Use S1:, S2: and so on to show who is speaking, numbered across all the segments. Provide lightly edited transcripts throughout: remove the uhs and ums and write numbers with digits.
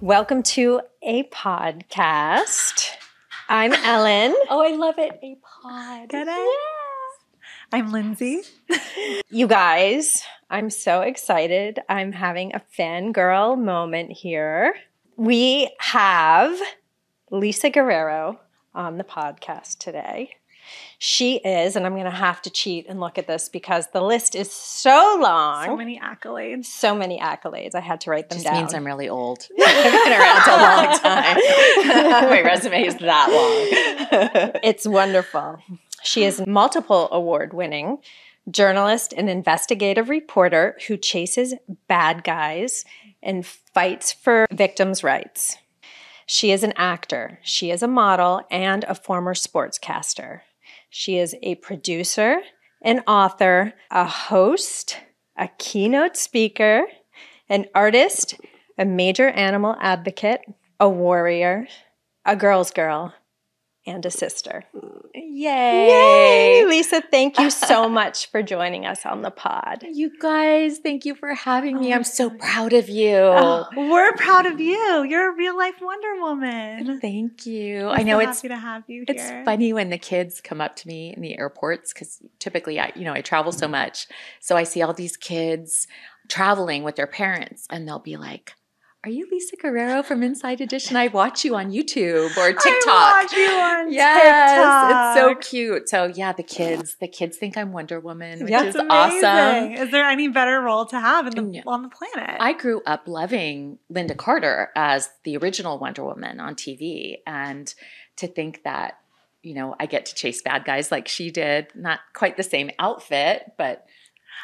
S1: Welcome to a podcast. I'm Ellen.
S2: Oh, I love it. A pod.
S3: Get it?
S2: Yeah.
S3: I'm Lindsay.
S1: You guys, I'm so excited. I'm having a fangirl moment here. We have Lisa Guerrero on the podcast today. She is, and I'm going to have to cheat and look at this because the list is so long.
S3: So many accolades.
S1: So many accolades. I had to write them
S2: Just
S1: down.
S2: means I'm really old. I've been around a long time. My resume is that long.
S1: It's wonderful. She is multiple award-winning journalist and investigative reporter who chases bad guys and fights for victims' rights. She is an actor. She is a model and a former sportscaster. She is a producer, an author, a host, a keynote speaker, an artist, a major animal advocate, a warrior, a girl's girl, and a sister.
S2: Yay.
S1: Yay! Lisa, thank you so much for joining us on the pod.
S2: You guys, thank you for having me. I'm so proud of you.
S3: Oh, we're proud of you. You're a real life Wonder Woman.
S2: Thank you.
S3: We're
S2: I know
S3: so
S2: it's
S3: happy to have you
S2: It's
S3: here.
S2: funny when the kids come up to me in the airports because typically I travel so much. So I see all these kids traveling with their parents and they'll be like, "Are you Lisa Guerrero from Inside Edition? I watch you on YouTube or TikTok."
S3: I watch you on
S2: Yes,
S3: TikTok.
S2: it's so cute. So yeah, the kids think I'm Wonder Woman, which
S1: Yeah.
S2: is
S3: It's amazing.
S2: awesome.
S3: Is there any better role to have
S2: Yeah.
S3: on the planet?
S2: I grew up loving Linda Carter as the original Wonder Woman on TV, and to think that I get to chase bad guys like she did. Not quite the same outfit, but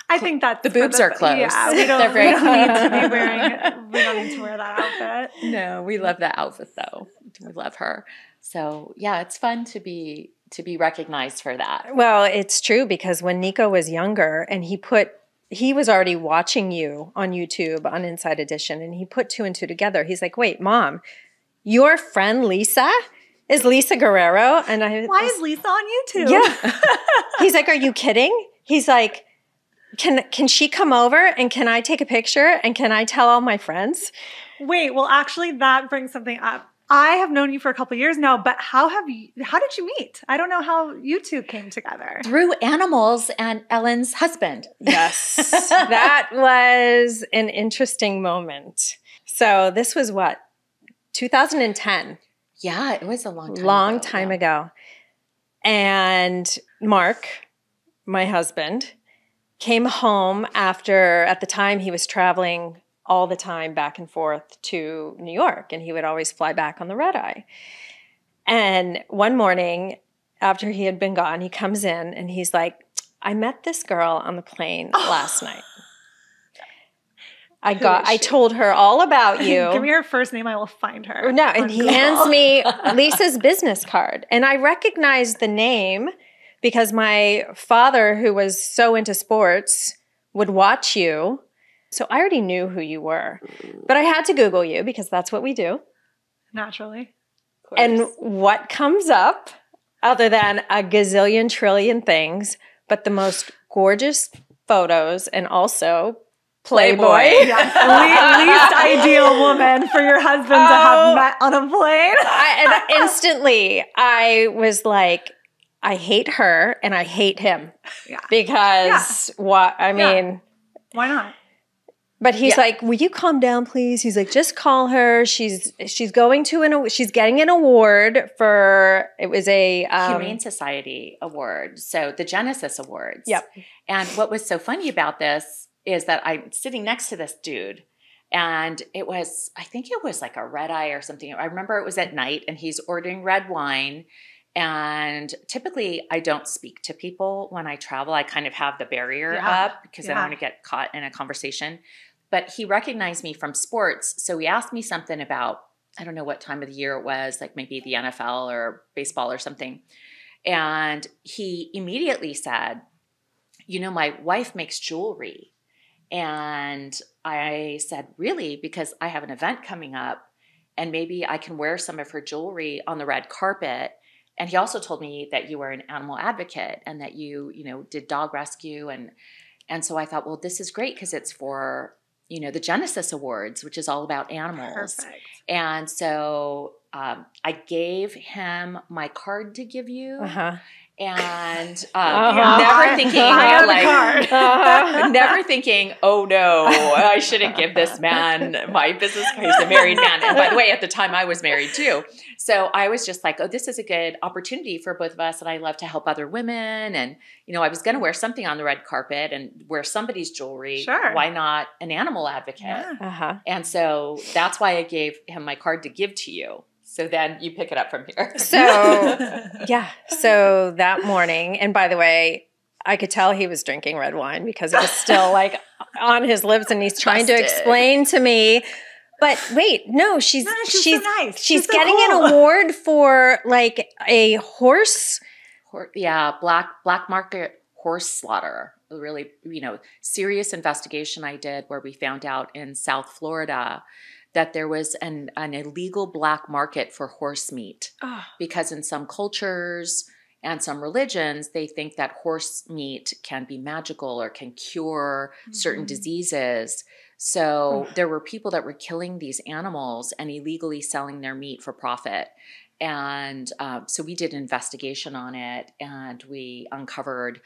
S3: I think that
S2: the boobs are close.
S3: Yeah, we
S2: They're
S3: don't,
S2: very
S3: we don't need to be wearing. We don't need to wear that outfit.
S2: no, we love that outfit though. We love her. So yeah, it's fun to be recognized for that.
S1: Well, it's true because when Nico was younger and he was already watching you on YouTube on Inside Edition and he put two and two together. He's like, "Wait, Mom, your friend Lisa is Lisa Guerrero?" And
S3: Why is Lisa on YouTube?
S1: Yeah. He's like, "Are you kidding?" He's like, Can she come over and can I take a picture and can I tell all my friends?
S3: Wait, well, actually, that brings something up. I have known you for a couple of years now, but how did you meet? I don't know how you two came together.
S2: Through animals and Ellen's husband.
S1: Yes, that was an interesting moment. So this was what, 2010?
S2: Yeah, it was a
S1: Long time ago. And Mark, my husband, came home after, at the time he was traveling all the time back and forth to New York, and he would always fly back on the red eye. And one morning after he had been gone, he comes in and he's like, "I met this girl on the plane last night. I told her all about you."
S3: Give me her first name, I will find her.
S1: No, and he hands me Lisa's business card. And I recognized the name because my father, who was so into sports, would watch you. So I already knew who you were. But I had to Google you because that's what we do.
S3: Naturally.
S1: And what comes up, other than a gazillion trillion things, but the most gorgeous photos and also Playboy.
S3: Yeah. Least ideal woman for your husband to have met on a plane.
S1: And instantly I was like, I hate her and I hate him.
S3: Yeah.
S1: Because I mean,
S3: Why not?
S1: but he's like, "Will you calm down, please?" He's like, "Just call her. She's getting an award for, it was a
S2: Humane Society award. So the Genesis Awards.
S1: Yep.
S2: And what was so funny about this is that I'm sitting next to this dude and I think it was like a red eye or something. I remember it was at night and he's ordering red wine. And typically I don't speak to people when I travel. I kind of have the barrier up because I don't want to get caught in a conversation. But he recognized me from sports. So he asked me something about, I don't know what time of the year it was, like maybe the NFL or baseball or something. And he immediately said, "My wife makes jewelry." And I said, "Really?" Because I have an event coming up and maybe I can wear some of her jewelry on the red carpet. And he also told me that you were an animal advocate and that you did dog rescue. And so I thought, well, this is great because it's for the Genesis Awards, which is all about animals.
S3: Perfect.
S2: And so I gave him my card to give you. And never thinking, never thinking, oh no, I shouldn't give this man my business card. He's a married man. And by the way, at the time I was married too. So I was just like, oh, this is a good opportunity for both of us. And I love to help other women. And, I was going to wear something on the red carpet and wear somebody's jewelry.
S3: Sure.
S2: Why not an animal advocate?
S3: Yeah.
S2: And so that's why I gave him my card to give to you. So then you pick it up from here.
S1: So, yeah. So that morning, and by the way, I could tell he was drinking red wine because it was still like on his lips and he's trying to explain to me. But wait, no, she's
S3: so nice.
S1: She's
S3: so
S1: getting
S3: cool.
S1: an award for like a horse.
S2: Black market horse slaughter. A really, serious investigation I did where we found out in South Florida that there was an illegal black market for horse meat because in some cultures and some religions, they think that horse meat can be magical or can cure certain diseases. So there were people that were killing these animals and illegally selling their meat for profit. And so we did an investigation on it and we uncovered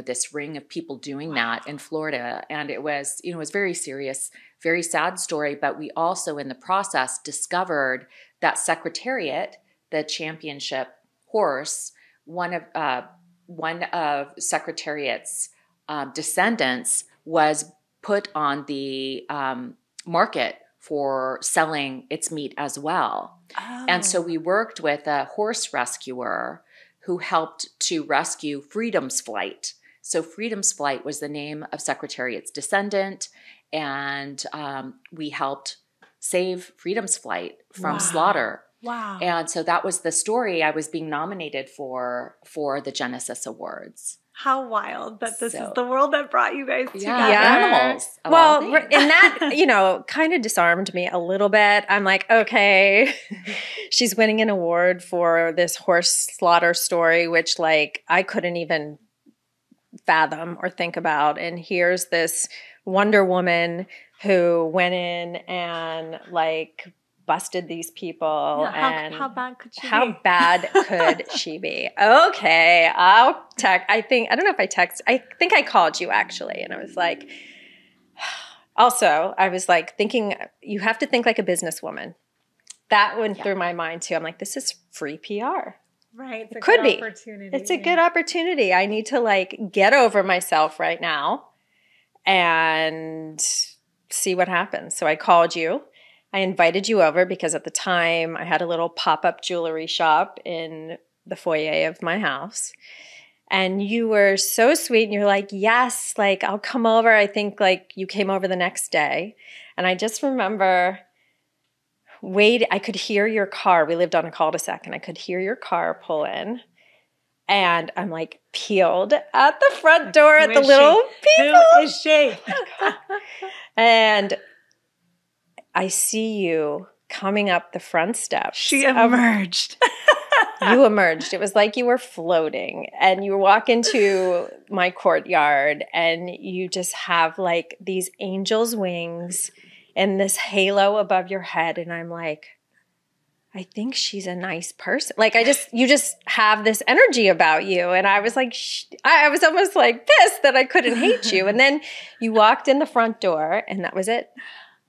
S2: this ring of people doing that in Florida. And it was, it was very serious, very sad story. But we also in the process discovered that Secretariat, the championship horse, one of Secretariat's descendants was put on the market for selling its meat as well. And so we worked with a horse rescuer who helped to rescue Freedom's Flight. So Freedom's Flight was the name of Secretariat's descendant, and we helped save Freedom's Flight from slaughter.
S3: Wow.
S2: And so that was the story I was being nominated for the Genesis Awards.
S3: How wild that this is the world that brought you guys together.
S2: Animals.
S1: Well, and that, kind of disarmed me a little bit. I'm like, okay, she's winning an award for this horse slaughter story, which like I couldn't even fathom or think about. And here's this Wonder Woman who went in and like busted these people.
S3: Yeah, how bad could she be?
S1: How bad could she be? Okay, I'll text. I don't know if I text. I think I called you actually. And I was like, also, I was like thinking, you have to think like a businesswoman. That went through my mind too. I'm like, this is free PR.
S3: Right.
S1: It could be. It's a good opportunity. I need to like get over myself right now and see what happens. So I called you. I invited you over because at the time I had a little pop-up jewelry shop in the foyer of my house. And you were so sweet and you're like, yes, like I'll come over. I think like you came over the next day. And I just remember I could hear your car. We lived on a cul-de-sac and I could hear your car pull in. And I'm like peeled at the front door at the little people.
S3: Who is she?
S1: And I see you coming up the front steps.
S3: She emerged.
S1: You emerged. It was like you were floating and you walk into my courtyard and you just have like these angel's wings and this halo above your head. And I'm like, I think she's a nice person. Like you just have this energy about you. And I was like, I was almost like pissed that I couldn't hate you. And then you walked in the front door and that was it.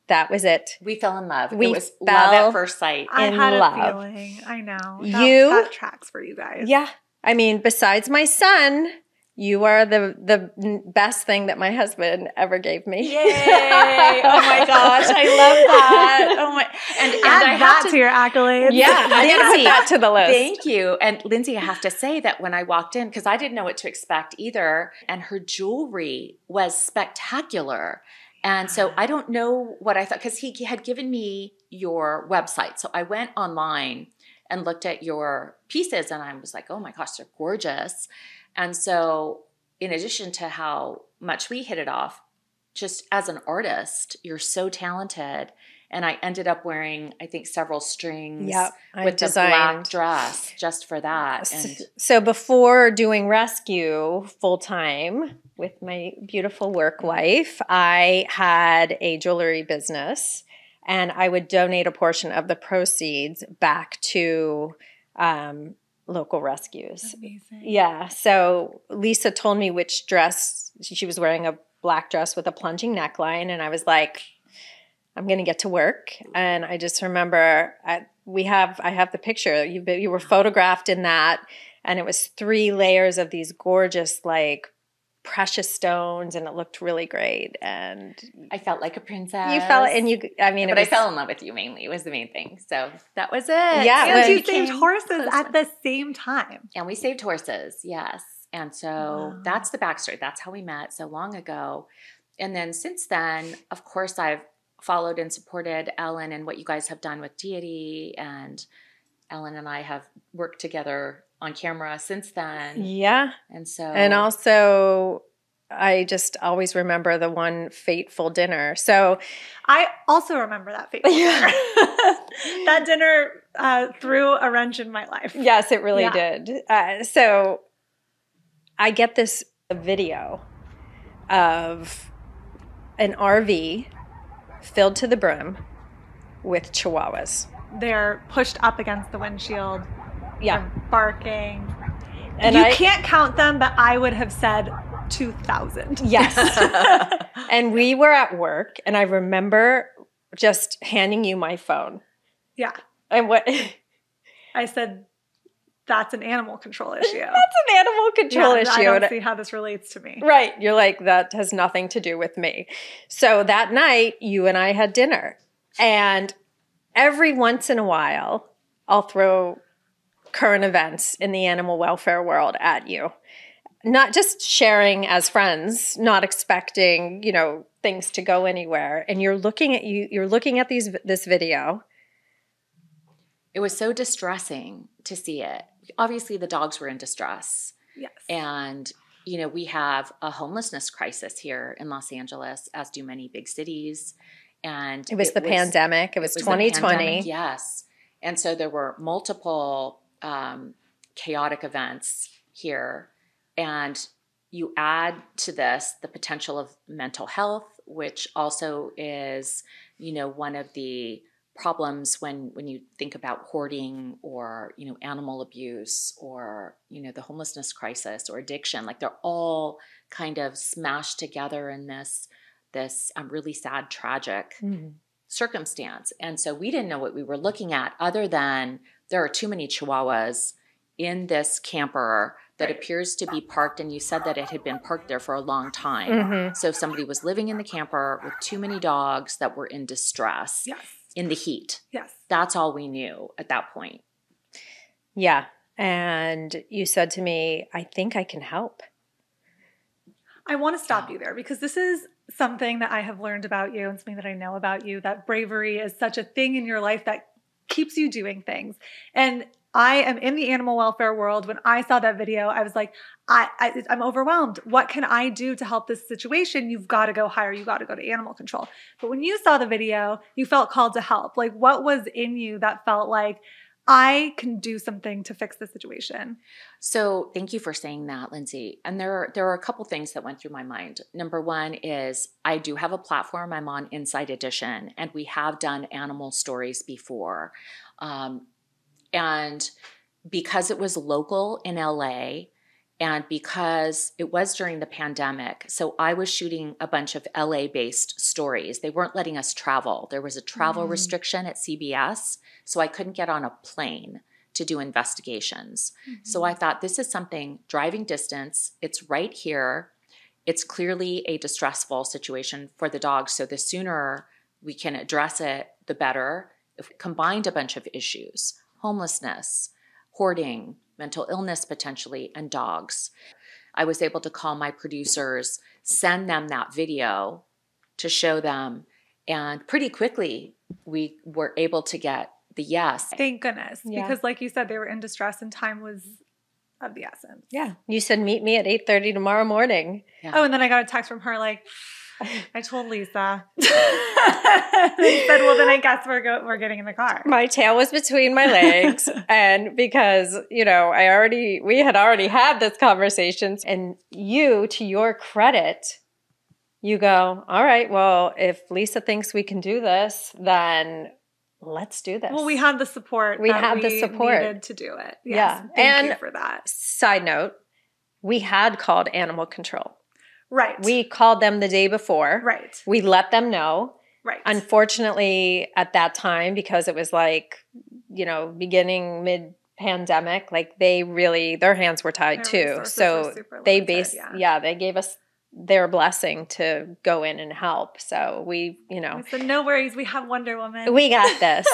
S1: That was it.
S2: We fell in love.
S1: We
S2: it was love at first sight.
S3: I had
S1: love.
S3: a feeling. I know. That tracks for you guys.
S1: Yeah. I mean, besides my son, you are the best thing that my husband ever gave me.
S2: Yay. Oh my gosh. I love that. Oh my. And
S3: add that to your accolades.
S1: Yeah. I need to put that to the list.
S2: Thank you. And Lindsay, I have to say that when I walked in, because I didn't know what to expect either, and her jewelry was spectacular. And so I don't know what I thought, because he had given me your website. So I went online and looked at your pieces and I was like, oh my gosh, they're gorgeous. And so in addition to how much we hit it off, just as an artist, you're so talented And I ended up wearing, I think, several strings
S1: I
S2: with
S1: designed
S2: the black dress just for that. And
S1: so before doing rescue full time with my beautiful work wife, I had a jewelry business, and I would donate a portion of the proceeds back to local rescues.
S3: Amazing.
S1: Yeah. So Lisa told me which dress. She was wearing a black dress with a plunging neckline, and I was like, I'm going to get to work. And I just remember I have the picture. You were photographed in that, and it was 3 layers of these gorgeous, like, precious stones, and it looked really great. And
S2: I felt like a princess.
S1: you felt, and
S2: I fell in love with you mainly. It was the main thing. So that was it.
S1: Yeah.
S3: And you saved horses at the same time.
S2: And we saved horses, yes. And so that's the backstory. That's how we met so long ago. And then since then, of course, I've followed and supported Ellen and what you guys have done with Deity, and Ellen and I have worked together on camera since then.
S1: Yeah.
S2: And
S1: also I just always remember the one Fateful Dinner. So
S3: I also remember that Fateful Dinner. That dinner threw a wrench in my life.
S1: Yes, it really did. So I get this video of an RV filled to the brim with chihuahuas.
S3: They're pushed up against the windshield.
S1: Yeah.
S3: They're barking.
S1: And
S3: you can't count them, but I would have said 2,000.
S1: Yes. And we were at work, and I remember just handing you my phone.
S3: Yeah.
S1: And what
S3: I said, that's an animal control issue.
S1: That's an animal control issue.
S3: I don't see how this relates to me.
S1: Right. You're like, that has nothing to do with me. So that night, you and I had dinner. And every once in a while, I'll throw current events in the animal welfare world at you. Not just sharing as friends, not expecting, things to go anywhere. And you're looking at this video.
S2: it was so distressing to see it. Obviously, the dogs were in distress.
S3: Yes.
S2: And, we have a homelessness crisis here in Los Angeles, as do many big cities. And
S1: it was the pandemic. It was 2020.
S2: Pandemic, yes. And so there were multiple chaotic events here. And you add to this the potential of mental health, which also is, one of the problems when you think about hoarding or, animal abuse or, the homelessness crisis or addiction. Like they're all kind of smashed together in this really sad, tragic circumstance. And so we didn't know what we were looking at other than there are too many chihuahuas in this camper that appears to be parked, and you said that it had been parked there for a long time.
S1: Mm-hmm.
S2: So somebody was living in the camper with too many dogs that were in distress in the heat.
S3: Yes.
S2: That's all we knew at that point.
S1: Yeah. And you said to me, I think I can help.
S3: I want to stop you there because this is something that I have learned about you and something that I know about you, that bravery is such a thing in your life that keeps you doing things. And I am in the animal welfare world. When I saw that video, I was like, I'm overwhelmed. What can I do to help this situation? You've got to go higher. You got to go to animal control. But when you saw the video, you felt called to help. Like, what was in you that felt like, I can do something to fix the situation?
S2: So thank you for saying that, Lindsay. And there are a couple things that went through my mind. Number one is I do have a platform. I'm on Inside Edition, and we have done animal stories before. And because it was local in LA and because it was during the pandemic, so I was shooting a bunch of LA-based stories. They weren't letting us travel. There was a travel restriction at CBS, so I couldn't get on a plane to do investigations. So I thought, this is something, driving distance, it's right here. It's clearly a distressful situation for the dogs, so the sooner we can address it, the better. If we combined a bunch of issues, homelessness, hoarding, mental illness potentially, and dogs. I was able to call my producers, send them that video to show them, and pretty quickly we were able to get the yes.
S3: Thank goodness.
S1: Yeah.
S3: Because like you said, they were in distress and time was of the essence.
S1: Yeah. You said meet me at 8:30 tomorrow morning.
S2: Yeah.
S3: Oh, and then I got a text from her like, I told Lisa. They said, well, then I guess we're getting in the car.
S1: My tail was between my legs. And because, we had already had this conversation, and you, to your credit, you go, all right, well, if Lisa thinks we can do this, then let's do this.
S3: Well, we had the support. We needed to do it. Yes.
S1: Yeah.
S3: Thank you for that.
S1: Side note, we had called animal control.
S3: Right.
S1: We called them the day before.
S3: Right.
S1: We let them know.
S3: Right.
S1: Unfortunately, at that time, because it was beginning mid-pandemic, their hands were tied too. So they they gave us their blessing to go in and help. So we
S3: said, no worries, we have Wonder Woman.
S1: We got this.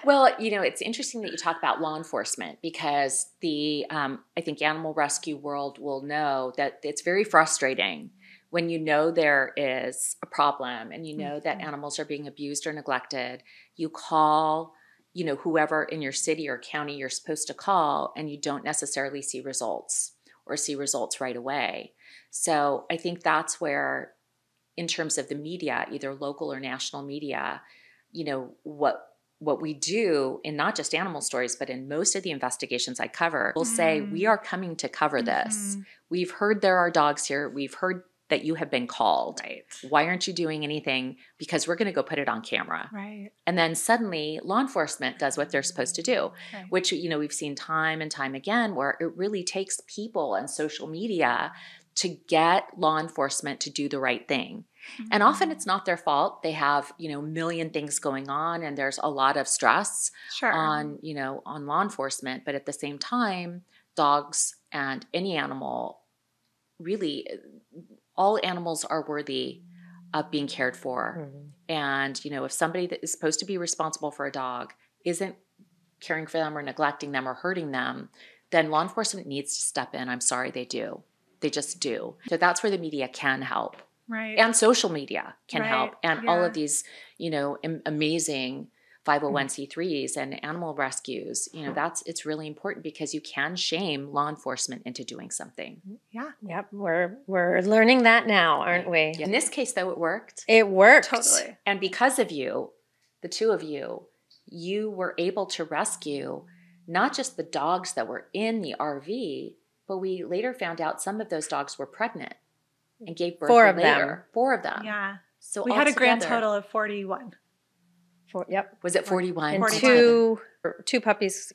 S2: Well, it's interesting that you talk about law enforcement, because I think animal rescue world will know that it's very frustrating when there is a problem and that animals are being abused or neglected. You call, whoever in your city or county you're supposed to call, and you don't necessarily see results right away. So I think that's where, in terms of the media, either local or national media, what we do in not just animal stories, but in most of the investigations I cover, we'll say, we are coming to cover this. We've heard there are dogs here. We've heard that you have been called.
S3: Right.
S2: Why aren't you doing anything? Because we're going to go put it on camera.
S3: Right.
S2: And then suddenly law enforcement does what they're supposed to do,
S3: right.
S2: which, we've seen time and time again, where it really takes people and social media to get law enforcement to do the right thing. Mm-hmm. And often it's not their fault. They have, a million things going on, and there's a lot of stress on law enforcement. But at the same time, dogs and any animal, really, all animals are worthy of being cared for. Mm-hmm. And, if somebody that is supposed to be responsible for a dog isn't caring for them or neglecting them or hurting them, then law enforcement needs to step in. I'm sorry, they do. They just do. So that's where the media can help.
S3: Right.
S2: And social media can help. And all of these, amazing 501c3s and animal rescues, it's really important, because you can shame law enforcement into doing something.
S3: Yeah.
S1: Yep. We're learning that now, aren't we?
S2: In this case, though, it worked.
S1: It worked.
S3: Totally.
S2: And because of you, the two of you, you were able to rescue not just the dogs that were in the RV, but we later found out some of those dogs were pregnant and gave birth later. 4 of them.
S3: Yeah.
S2: So
S3: we had a grand total of 41.
S1: Yep.
S2: Was it 41?
S1: And
S3: 41.
S1: two puppies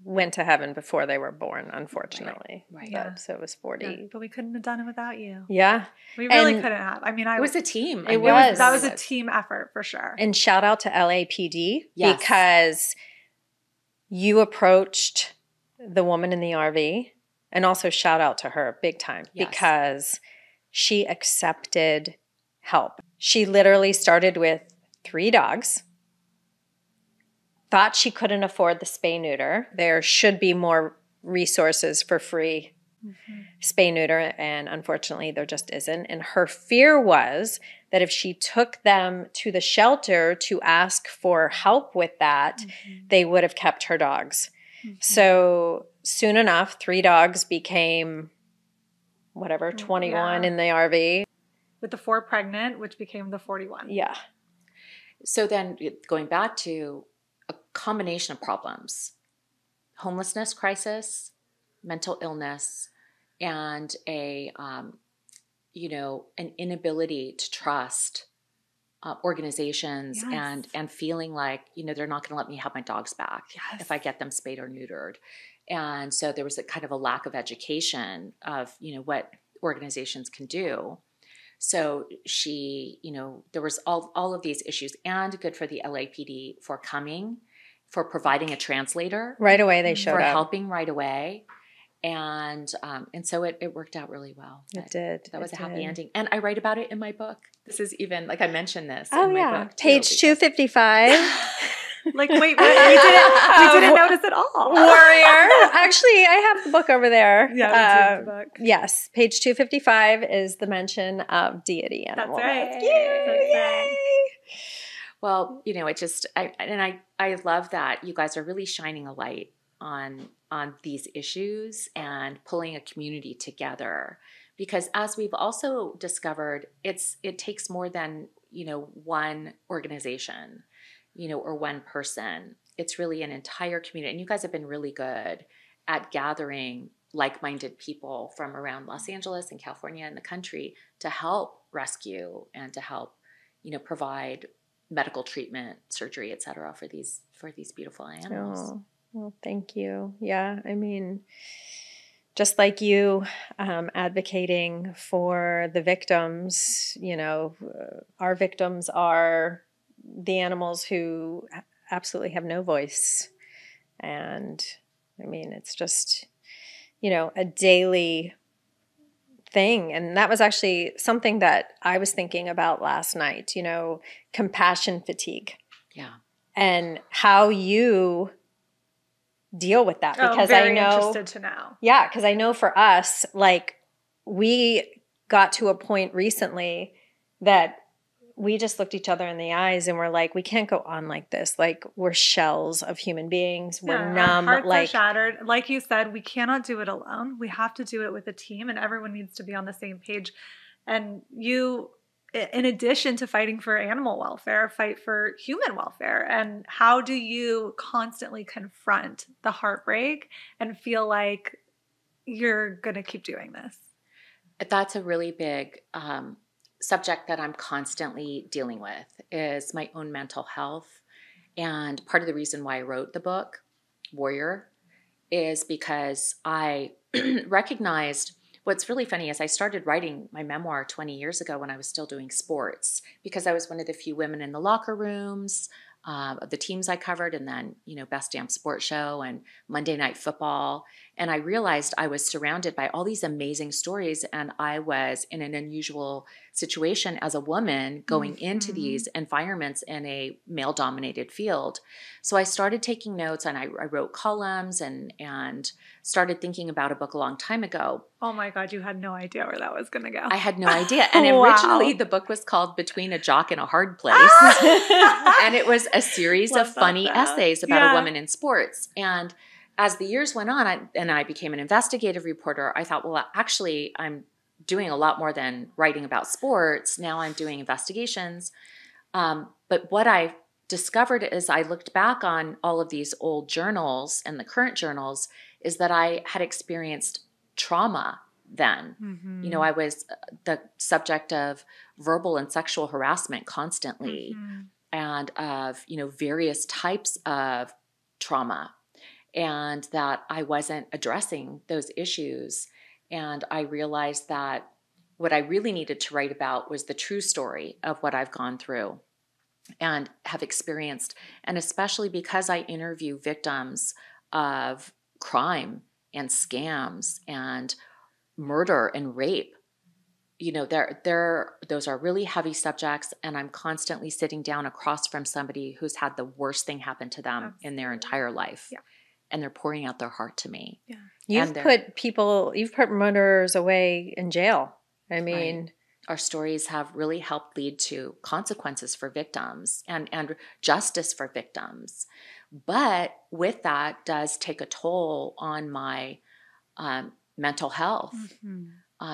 S1: went to heaven before they were born, unfortunately.
S2: Right.
S3: Yeah.
S1: So it was 40.
S3: Yeah, but we couldn't have done it without you.
S1: Yeah.
S3: We really couldn't have. I mean,
S2: it was a team.
S3: That was a team effort for sure.
S1: And shout out to LAPD, because you approached the woman in the RV, and also shout out to her big time, because she accepted help. She literally started with 3 dogs. Thought she couldn't afford the spay-neuter. There should be more resources for free spay-neuter, and unfortunately there just isn't. And her fear was that if she took them to the shelter to ask for help with that, they would have kept her dogs. So soon enough, 3 dogs became 21 in the RV.
S3: With the 4 pregnant, which became the 41.
S1: Yeah.
S2: So then going back to a combination of problems, homelessness crisis, mental illness, and an inability to trust organizations, and feeling like, they're not going to let me have my dogs back if I get them spayed or neutered. And so there was a kind of a lack of education of, what organizations can do. So she, there was all of these issues, and good for the LAPD for coming, for providing a translator.
S1: Right away they showed up.
S2: For helping right away. And so it worked out really well.
S1: It did.
S2: That was a happy ending. And I write about it in my book. This is even, I mentioned this
S1: in my book. Page 255.
S3: Like, wait, we didn't notice at all.
S1: Warrior. Actually, I have the book over there.
S3: Yeah, we do have the book.
S1: Yes, page 255 is the mention of Deity Animal Rescue.
S3: Yay!
S2: Well, it just, I love that you guys are really shining a light on these issues and pulling a community together, because as we've also discovered, it takes more than one organization, or one person. It's really an entire community. And you guys have been really good at gathering like-minded people from around Los Angeles and California and the country to help rescue and to help, provide medical treatment, surgery, et cetera, for these beautiful animals.
S1: Oh, well, thank you. Yeah. I mean, just like you advocating for the victims, our victims are the animals who absolutely have no voice. And I mean, it's just, a daily thing. And that was actually something that I was thinking about last night, compassion fatigue.
S2: Yeah.
S1: And how you deal with that, because
S3: very
S1: I know
S3: interested to know.
S1: Yeah, because I know for us, like, we got to a point recently that we just looked each other in the eyes and we're like, we can't go on like this. Like, we're shells of human beings. We're numb.
S3: Our hearts are shattered. Like you said, we cannot do it alone. We have to do it with a team, and everyone needs to be on the same page. And you, in addition to fighting for animal welfare, fight for human welfare. And how do you constantly confront the heartbreak and feel like you're going to keep doing this?
S2: That's a really big subject that I'm constantly dealing with, is my own mental health. And part of the reason why I wrote the book, Warrior, is because I recognized what's really funny is I started writing my memoir 20 years ago when I was still doing sports, because I was one of the few women in the locker rooms of the teams I covered, and then, Best Damn Sports Show and Monday Night Football. And I realized I was surrounded by all these amazing stories, and I was in an unusual situation as a woman going into these environments in a male-dominated field. So I started taking notes, and I wrote columns and started thinking about a book a long time ago.
S3: Oh my God, you had no idea where that was going to go.
S2: I had no idea. And originally the book was called Between a Jock and a Hard Place. And it was a series of funny essays about a woman in sports. And as the years went on, I became an investigative reporter, I thought, well, actually, I'm doing a lot more than writing about sports. Now I'm doing investigations. But what I discovered as I looked back on all of these old journals and the current journals is that I had experienced trauma then. I was the subject of verbal and sexual harassment constantly, and of, various types of trauma, and that I wasn't addressing those issues. And I realized that what I really needed to write about was the true story of what I've gone through and have experienced. And especially because I interview victims of crime and scams and murder and rape, those are really heavy subjects, and I'm constantly sitting down across from somebody who's had the worst thing happen to them in their entire life. Yeah. And they're pouring out their heart to me. Yeah.
S1: You've put murderers away in jail. I mean,
S2: right. Our stories have really helped lead to consequences for victims and justice for victims. But with that does take a toll on my mental health.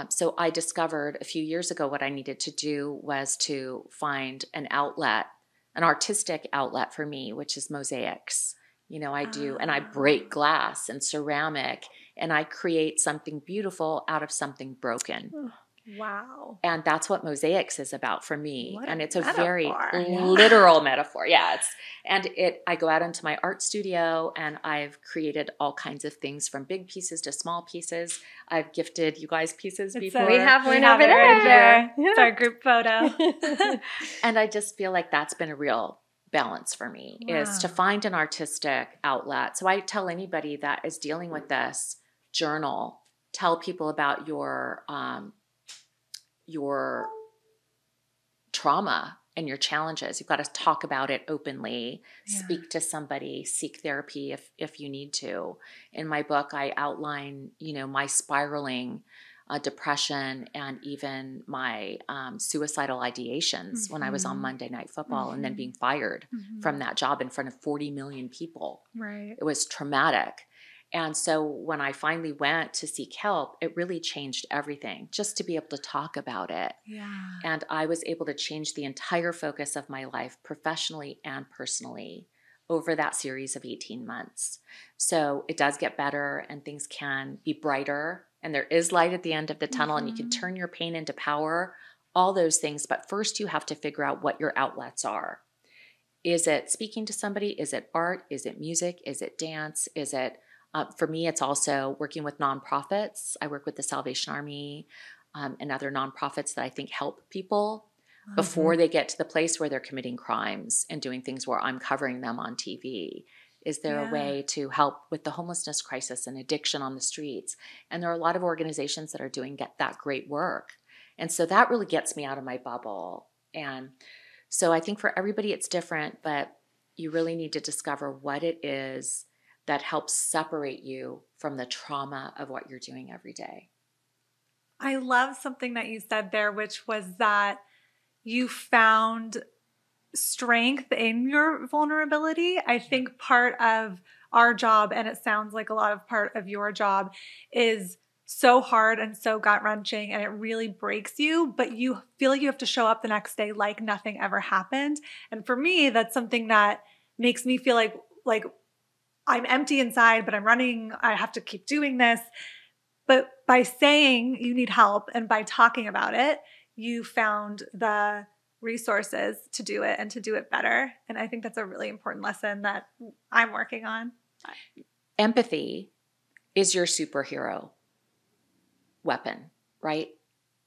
S2: So I discovered a few years ago what I needed to do was to find an outlet, an artistic outlet for me, which is mosaics. I do, and I break glass and ceramic, and I create something beautiful out of something broken.
S3: Wow.
S2: And that's what mosaics is about for me. And it's
S3: metaphor.
S2: A very literal metaphor. Yeah. I go out into my art studio, and I've created all kinds of things from big pieces to small pieces. I've gifted you guys pieces before.
S1: We have one over there.
S3: It's our group photo.
S2: And I just feel like that's been a real balance for me, is to find an artistic outlet. So I tell anybody that is dealing with this, journal, tell people about your trauma and your challenges. You've got to talk about it openly, speak to somebody, seek therapy if you need to. In my book, I outline, my spiraling depression and even my suicidal ideations when I was on Monday Night Football and then being fired from that job in front of 40 million people.
S3: Right.
S2: It was traumatic. And so when I finally went to seek help, it really changed everything just to be able to talk about it.
S3: Yeah.
S2: And I was able to change the entire focus of my life professionally and personally over that series of 18 months. So it does get better and things can be brighter and there is light at the end of the tunnel and you can turn your pain into power, all those things. But first you have to figure out what your outlets are. Is it speaking to somebody? Is it art? Is it music? Is it dance? Is it, for me, it's also working with nonprofits. I work with the Salvation Army and other nonprofits that I think help people before they get to the place where they're committing crimes and doing things where I'm covering them on TV. Is there a way to help with the homelessness crisis and addiction on the streets? And there are a lot of organizations that are doing that great work. And so that really gets me out of my bubble. And so I think for everybody it's different, but you really need to discover what it is that helps separate you from the trauma of what you're doing every day.
S3: I love something that you said there, which was that you found strength in your vulnerability. I think part of our job, and it sounds like a lot of part of your job, is so hard and so gut-wrenching and it really breaks you, but you feel like you have to show up the next day like nothing ever happened. And for me, that's something that makes me feel like I'm empty inside, but I'm running, I have to keep doing this. But by saying you need help and by talking about it, you found the resources to do it and to do it better. And I think that's a really important lesson that I'm working on.
S2: Empathy is your superhero weapon, right?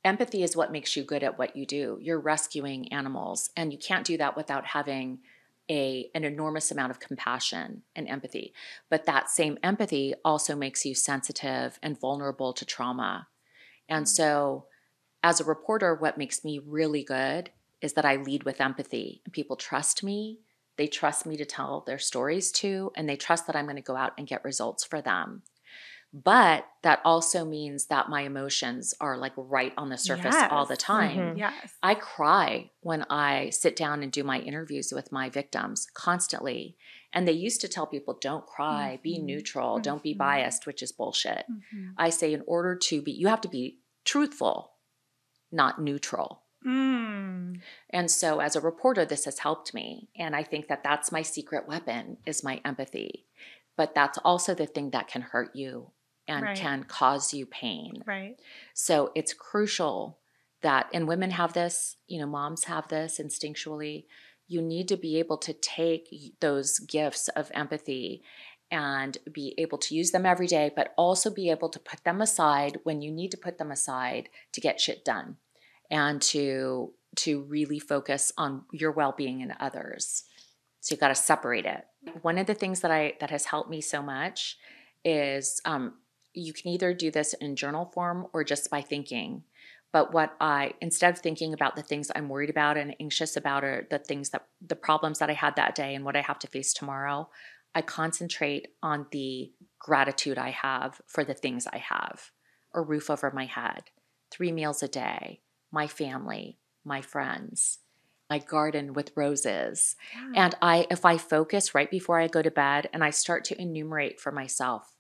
S2: Empathy is what makes you good at what you do. You're rescuing animals, and you can't do that without having an enormous amount of compassion and empathy. But that same empathy also makes you sensitive and vulnerable to trauma. And so as a reporter, what makes me really good is that I lead with empathy. And people trust me. They trust me to tell their stories to, and they trust that I'm going to go out and get results for them. But that also means that my emotions are like right on the surface all the time.
S3: Mm-hmm. Yes.
S2: I cry when I sit down and do my interviews with my victims constantly. And they used to tell people, don't cry, be neutral, don't be biased, which is bullshit. I say in order to be, you have to be truthful, not neutral. And so as a reporter, this has helped me. And I think that that's my secret weapon is my empathy. But that's also the thing that can hurt you and can cause you pain.
S3: Right.
S2: So it's crucial that, and women have this, moms have this instinctually, you need to be able to take those gifts of empathy and be able to use them every day, but also be able to put them aside when you need to put them aside to get shit done and to really focus on your well-being and others. So you've got to separate it. One of the things that has helped me so much is you can either do this in journal form or just by thinking. But instead of thinking about the things I'm worried about and anxious about or the problems that I had that day and what I have to face tomorrow, I concentrate on the gratitude I have for the things I have. A roof over my head, 3 meals a day, my family, my friends, my garden with roses. Yeah. And if I focus right before I go to bed and I start to enumerate for myself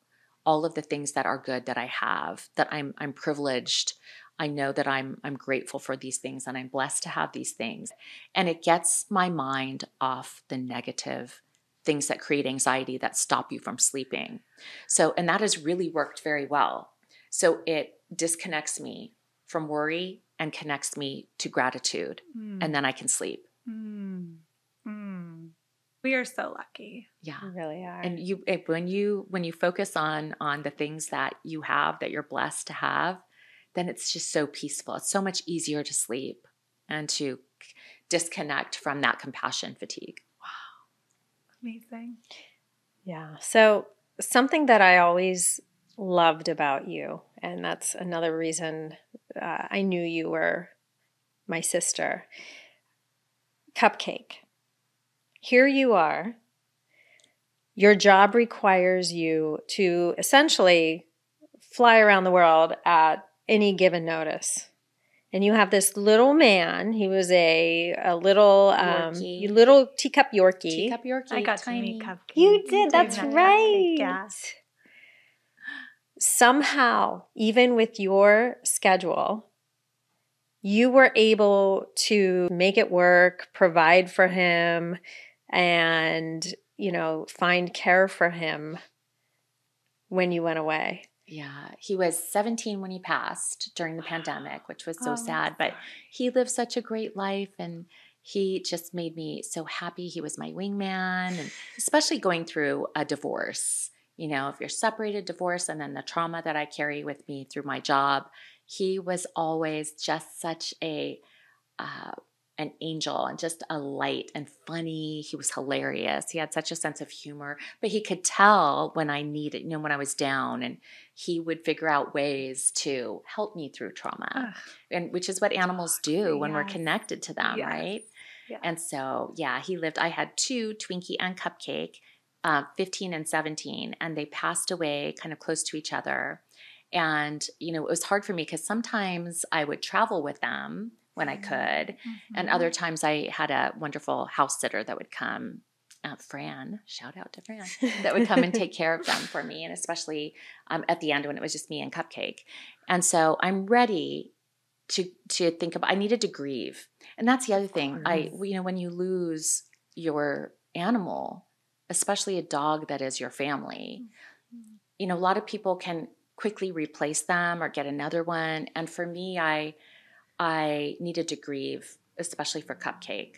S2: all of the things that are good that I have, that I'm privileged, I know that I'm grateful for these things and I'm blessed to have these things. And it gets my mind off the negative things that create anxiety that stop you from sleeping. So, and that has really worked very well. So it disconnects me from worry and connects me to gratitude. And then I can sleep.
S3: We are so lucky.
S2: Yeah.
S1: We really are.
S2: And when you focus on the things that you have, that you're blessed to have, then it's just so peaceful. It's so much easier to sleep and to disconnect from that compassion fatigue.
S3: Wow. Amazing.
S1: Yeah. So something that I always loved about you, and that's another reason I knew you were my sister, cupcake. Here you are. Your job requires you to essentially fly around the world at any given notice. And you have this little man. He was a little
S2: Yorkie.
S1: Little teacup Yorkie.
S2: Teacup Yorkie.
S3: I got
S2: tiny.
S3: to meet Cupcake.
S1: You did. That's right.
S3: Yeah.
S1: somehow, even with your schedule, you were able to make it work, provide for him, and, find care for him when you went away.
S2: Yeah, he was 17 when he passed during the pandemic, which was so
S3: Oh,
S2: sad, but he lived such a great life and he just made me so happy. He was my wingman, and especially going through a divorce. If you're separated, divorce, and then the trauma that I carry with me through my job, he was always just such an angel and just a light and funny. He was hilarious. He had such a sense of humor, but he could tell when I needed, when I was down, and he would figure out ways to help me through trauma, and which is what animals do when we're connected to them, right?
S3: Yeah.
S2: And so, he lived. I had two, Twinkie and Cupcake, 15 and 17, and they passed away kind of close to each other. And, it was hard for me because sometimes I would travel with them when I could. And other times I had a wonderful house sitter that would come, Fran, shout out to Fran, that would come and take care of them for me. And especially at the end when it was just me and Cupcake. And so I'm ready to think about, I needed to grieve. And that's the other thing. When you lose your animal, especially a dog that is your family, a lot of people can quickly replace them or get another one. And for me, I needed to grieve, especially for Cupcake.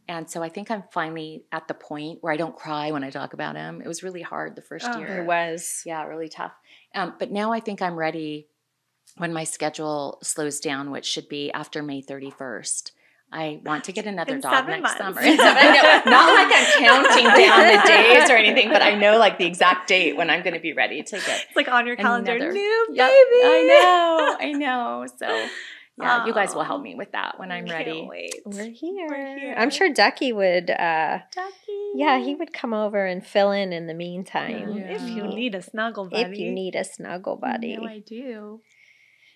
S2: And so I think I'm finally at the point where I don't cry when I talk about him. It was really hard the first year.
S1: It was.
S2: Yeah, really tough. But now I think I'm ready when my schedule slows down, which should be after May 31st. I want to get another dog next summer. Not like I'm counting down the days or anything, but I know like the exact date when I'm going to be ready to get.
S3: It's like on your calendar, new baby.
S2: Yep, I know. So yeah, you guys will help me with that when I'm ready.
S3: Wait.
S1: We're here. I'm sure Ducky would.
S3: Ducky.
S1: Yeah, he would come over and fill in the meantime.
S3: Yeah. If you need a snuggle buddy.
S1: If you need a snuggle buddy.
S2: No, I do.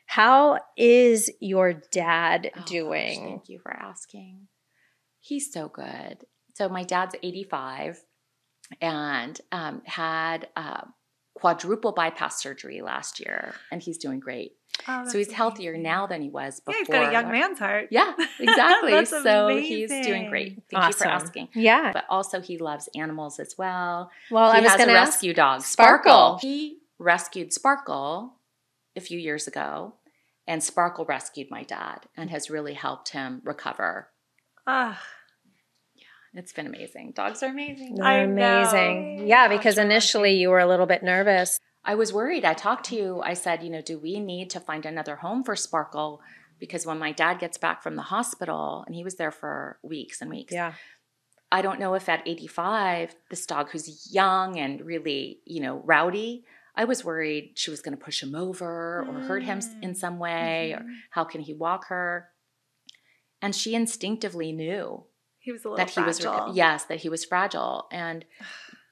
S1: How is your dad doing?
S2: Gosh, thank you for asking. He's so good. So my dad's 85 and had quadruple bypass surgery last year, and he's doing great. So he's healthier now than he was before.
S3: Yeah, he's got a young man's heart.
S2: Yeah, exactly.
S3: That's
S2: so
S3: amazing.
S2: He's doing great. Thank
S1: Awesome.
S2: you for asking.
S1: Yeah.
S2: But also he loves animals as well.
S1: Well,
S2: he
S1: I was
S2: has
S1: going
S2: a
S1: to
S2: rescue dog,
S1: Sparkle.
S2: He rescued Sparkle a few years ago, and Sparkle rescued my dad and has really helped him recover. It's been amazing. Dogs are amazing.
S1: They're amazing. Yeah, because initially you were a little bit nervous.
S2: I was worried. I talked to you. I said, do we need to find another home for Sparkle? Because when my dad gets back from the hospital, and he was there for weeks and weeks.
S1: Yeah.
S2: I don't know if at 85, this dog who's young and really, rowdy, I was worried she was going to push him over or hurt him in some way, or how can he walk her? And she instinctively knew
S3: he was a little fragile.
S2: That he was fragile. And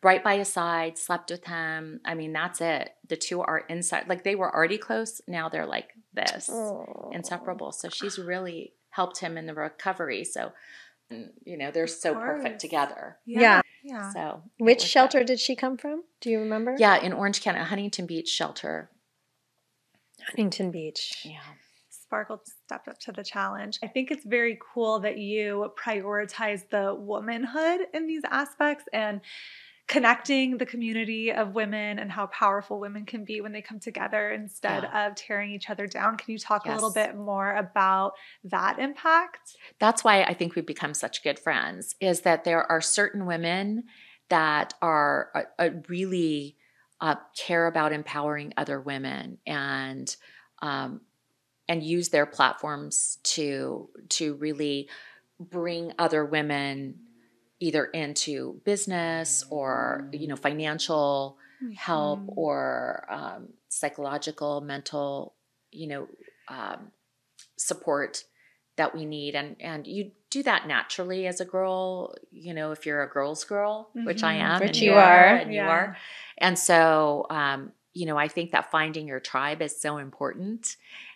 S2: right by his side, slept with him. I mean, that's it. The two are inside. Like they were already close. Now they're like this, inseparable. So she's really helped him in the recovery. So, they're so perfect together.
S1: Yeah.
S2: So
S1: which shelter did she come from? Do you remember?
S2: Yeah, in Orange County, Huntington Beach shelter.
S1: Huntington Beach.
S2: Yeah.
S3: Sparkle stepped up to the challenge. I think it's very cool that you prioritize the womanhood in these aspects and connecting the community of women and how powerful women can be when they come together instead of tearing each other down. Can you talk a little bit more about that impact?
S2: That's why I think we've become such good friends, is that there are certain women that are really care about empowering other women and use their platforms to really bring other women either into business or, financial help or psychological, mental, support that we need. And you do that naturally as a girl, if you're a girl's girl, which I am.
S1: Which
S2: and
S1: you are.
S2: And you are. And so, I think that finding your tribe is so important.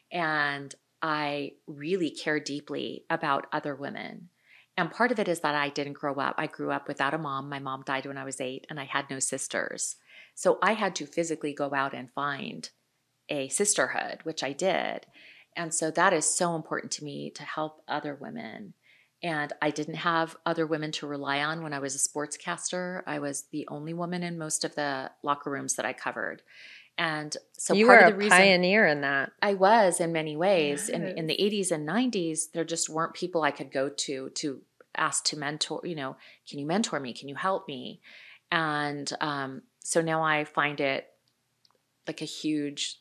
S2: And I really care deeply about other women. And part of it is that I didn't grow up. I grew up without a mom. My mom died when I was 8 and I had no sisters. So I had to physically go out and find a sisterhood, which I did. And so that is so important to me, to help other women. And I didn't have other women to rely on when I was a sportscaster. I was the only woman in most of the locker rooms that I covered. And so
S1: you
S2: part
S1: were
S2: of the
S1: a
S2: reason
S1: pioneer in that.
S2: I was in many ways.
S3: Yes.
S2: In the 80s and 90s, there just weren't people I could go to ask to mentor, can you mentor me? Can you help me? And so now I find it like a huge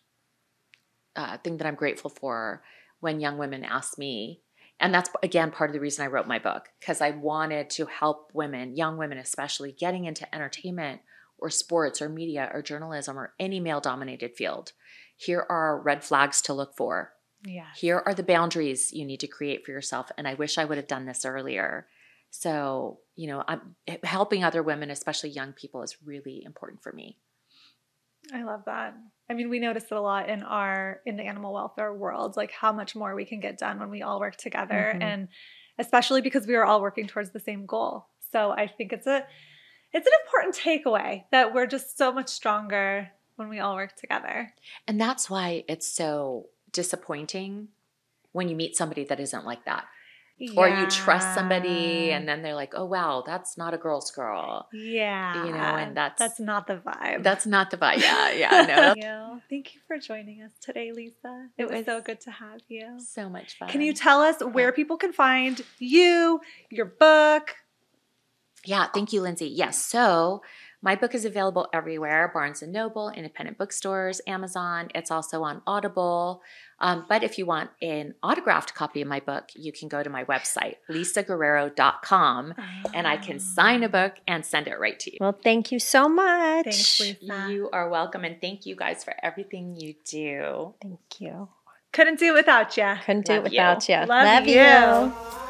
S2: thing that I'm grateful for when young women ask me. And that's, again, part of the reason I wrote my book, because I wanted to help women, young women especially, getting into entertainment or sports or media or journalism or any male-dominated field. Here are red flags to look for.
S3: Yeah.
S2: Here are the boundaries you need to create for yourself. And I wish I would have done this earlier. So, helping other women, especially young people, is really important for me.
S3: I love that. I mean, we notice it a lot in the animal welfare world, like how much more we can get done when we all work together,
S1: Mm-hmm.
S3: and especially because we are all working towards the same goal. So I think it's an important takeaway that we're just so much stronger when we all work together.
S2: And that's why it's so disappointing when you meet somebody that isn't like that. Or you trust somebody and then they're like, oh, wow, that's not a girl's girl.
S3: Yeah.
S2: And that's
S3: not the vibe.
S2: That's not the vibe. Yeah, no.
S3: Thank you for joining us today, Lisa. It was so good to have you.
S2: So much fun.
S3: Can you tell us where people can find you, your book?
S2: Yeah, thank you, Lindsay. Yes, so my book is available everywhere: Barnes & Noble, independent bookstores, Amazon. It's also on Audible. But if you want an autographed copy of my book, you can go to my website, lisaguerrero.com, and I can sign a book and send it right to you.
S1: Well, thank you so much.
S3: Thanks, Lisa.
S2: You are welcome, and thank you guys for everything you do.
S1: Thank you.
S3: Couldn't do it without you.
S1: Couldn't do it
S2: Love you.
S1: without you.
S3: Love you.